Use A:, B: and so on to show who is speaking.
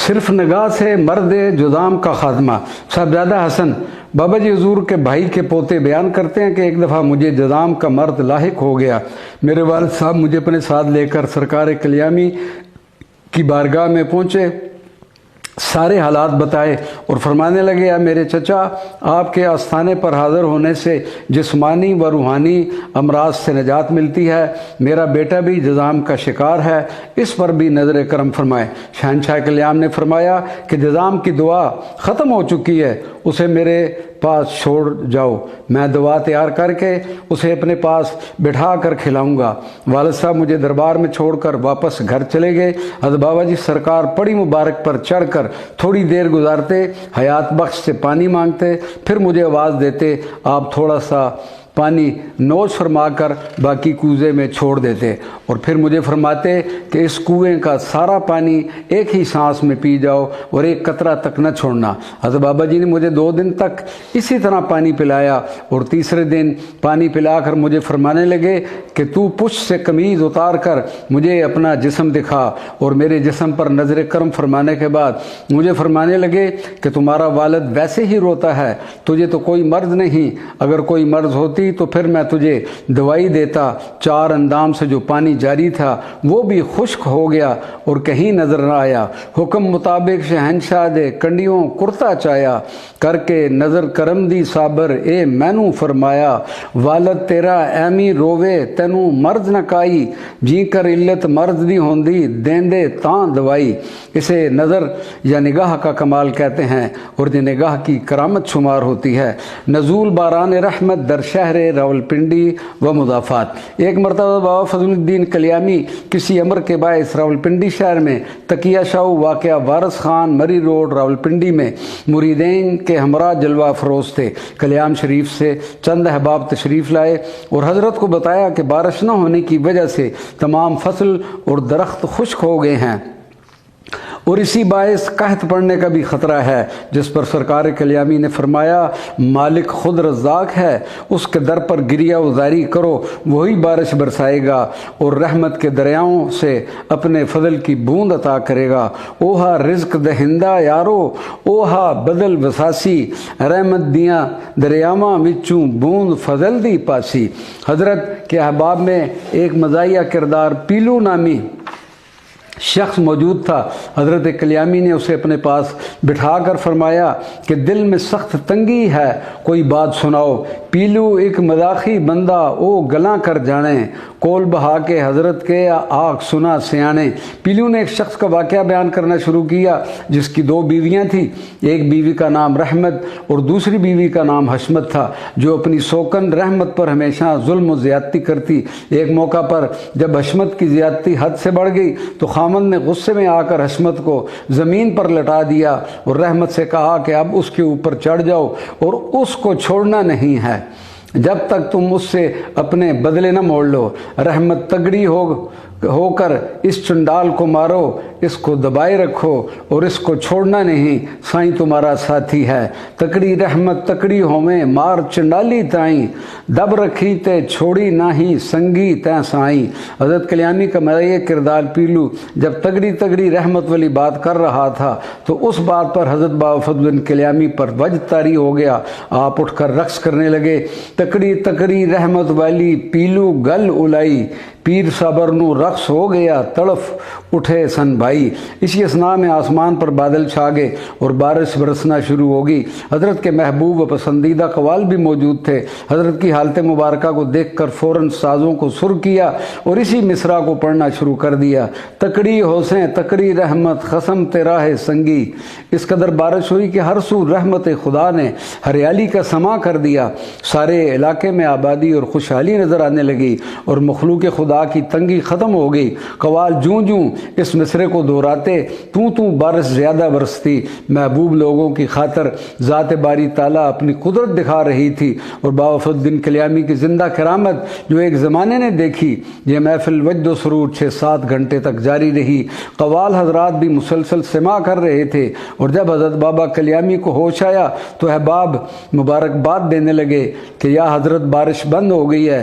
A: صرف نگاہ سے مرد جذام کا خاتمہ۔ صاحبزادہ حسن بابا جی حضور کے بھائی کے پوتے بیان کرتے ہیں کہ ایک دفعہ مجھے جذام کا مرد لاحق ہو گیا۔ میرے والد صاحب مجھے اپنے ساتھ لے کر سرکار کلیامی کی بارگاہ میں پہنچے، سارے حالات بتائے اور فرمانے لگے، یا میرے چچا، آپ کے آستانے پر حاضر ہونے سے جسمانی و روحانی امراض سے نجات ملتی ہے۔ میرا بیٹا بھی جذام کا شکار ہے، اس پر بھی نظر کرم فرمائے۔ شہنشاہ کلیام نے فرمایا کہ جذام کی دعا ختم ہو چکی ہے، اسے میرے پاس چھوڑ جاؤ، میں دوا تیار کر کے اسے اپنے پاس بٹھا کر کھلاؤں گا۔ والد صاحب مجھے دربار میں چھوڑ کر واپس گھر چلے گئے۔ حضرت بابا جی سرکار پڑی مبارک پر چڑھ کر تھوڑی دیر گزارتے، حیات بخش سے پانی مانگتے، پھر مجھے آواز دیتے، آپ تھوڑا سا پانی نوش فرما کر باقی کوزے میں چھوڑ دیتے، اور پھر مجھے فرماتے کہ اس کنویں کا سارا پانی ایک ہی سانس میں پی جاؤ اور ایک قطرہ تک نہ چھوڑنا۔ حضرت بابا جی نے مجھے 2 دن تک اسی طرح پانی پلایا، اور تیسرے دن پانی پلا کر مجھے فرمانے لگے کہ تو پشت سے قمیض اتار کر مجھے اپنا جسم دکھا، اور میرے جسم پر نظر کرم فرمانے کے بعد مجھے فرمانے لگے کہ تمہارا والد ویسے ہی روتا ہے، تجھے تو کوئی مرض نہیں، اگر کوئی مرض ہوتی تو پھر میں تجھے دوائی دیتا۔ 4 اندام سے جو پانی جاری تھا وہ بھی خشک ہو گیا اور کہیں نظر نہ آیا۔ حکم مطابق شہنشاہ دے کنڈیوں کرتا چایا، کر کے نظر کرم دی صابر اے مینوں فرمایا، والد تیرا ایمی روے تینوں مرض نہ کائی، جی کر علت مرض دی ہوندی دیندے تاں دوائی۔ اسے نظر یا نگاہ کا کمال کہتے ہیں، اور یہ نگاہ کی کرامت شمار ہوتی ہے۔ نزول باران رحمت در شہر راولپنڈی و مضافات۔ ایک مرتبہ بابا فضل الدین کلیامی کسی امر کے باعث راولپنڈی شہر میں تقیہ شاہ واقعہ وارث خان مری روڈ راولپنڈی میں مریدین کے ہمراہ جلوہ افروز تھے۔ کلیام شریف سے چند احباب تشریف لائے اور حضرت کو بتایا کہ بارش نہ ہونے کی وجہ سے تمام فصل اور درخت خشک ہو گئے ہیں، اور اسی باعث قحط پڑنے کا بھی خطرہ ہے، جس پر سرکار کلیامی نے فرمایا، مالک خود رزاق ہے، اس کے در پر گریہ وزاری کرو، وہی بارش برسائے گا اور رحمت کے دریاؤں سے اپنے فضل کی بوند عطا کرے گا۔ اوہا رزق دہندہ یارو، اوہا بدل وساسی، رحمت دیاں دریاواں وچوں بوند فضل دی پاسی۔ حضرت کے احباب میں ایک مزاحیہ کردار پیلو نامی شخص موجود تھا۔ حضرت کلیامی نے اسے اپنے پاس بٹھا کر فرمایا کہ دل میں سخت تنگی ہے، کوئی بات سناؤ۔ پیلو ایک مذاقی بندہ او گلاں کر جانے، کول بہا کے حضرت کے آگ سنا سیانے۔ پیلو نے ایک شخص کا واقعہ بیان کرنا شروع کیا جس کی 2 بیویاں تھیں، ایک بیوی کا نام رحمت اور دوسری بیوی کا نام حشمت تھا، جو اپنی سوکن رحمت پر ہمیشہ ظلم و زیادتی کرتی۔ ایک موقع پر جب حشمت کی زیادتی حد سے بڑھ گئی تو خامند نے غصے میں آ کر حشمت کو زمین پر لٹا دیا اور رحمت سے کہا کہ اب اس کے اوپر چڑھ جاؤ اور اس کو چھوڑنا نہیں ہے جب تک تم اس سے اپنے بدلے نہ موڑ لو۔ رحمت تگڑی ہو کر اس چنڈال کو مارو، اس کو دبائے رکھو اور اس کو چھوڑنا نہیں، سائیں تمہارا ساتھی ہے۔ تکڑی رحمت تکڑی ہوویں مار چنڈالی تائیں، دب رکھی تے چھوڑی ناہی سنگی تے سائیں۔ حضرت کلیامی کا مزاحیہ کردار پیلو جب تگڑی رحمت والی بات کر رہا تھا تو اس بات پر حضرت بابا فضل الدین کلیامی پر وجد طاری ہو گیا۔ آپ اٹھ کر رقص کرنے لگے۔ تکڑی رحمت والی پیلو گل الائی، پیر صبر نو رقص ہو گیا تڑف اٹھے سن بھائی۔ اسی اثناء میں آسمان پر بادل چھا گئے اور بارش برسنا شروع ہوگی۔ حضرت کے محبوب و پسندیدہ قوال بھی موجود تھے۔ حضرت کی حالت مبارکہ کو دیکھ کر فوراً سازوں کو سر کیا اور اسی مصرع کو پڑھنا شروع کر دیا، تکڑی حسین تکڑی رحمت قسم تیرا ہے سنگی۔ اس قدر بارش ہوئی کہ ہر سو رحمت خدا نے ہریالی کا سما کر دیا، سارے علاقے میں آبادی اور خوشحالی نظر آنے لگی اور مخلوق خدا کی تنگی ختم ہو گئی۔ قوال جوں اس مصرے کو دہراتے تو بارش زیادہ برستی۔ محبوب لوگوں کی خاطر ذات باری تعالیٰ اپنی قدرت دکھا رہی تھی، اور بابا فضل الدین کلیامی کی زندہ کرامت جو ایک زمانے نے دیکھی، یہ محفل وجد و سرور 6-7 گھنٹے تک جاری رہی۔ قوال حضرات بھی مسلسل سماع کر رہے تھے، اور جب حضرت بابا کلیامی کو ہوش آیا تو احباب مبارکباد دینے لگے کہ یا حضرت بارش بند ہو گئی ہے۔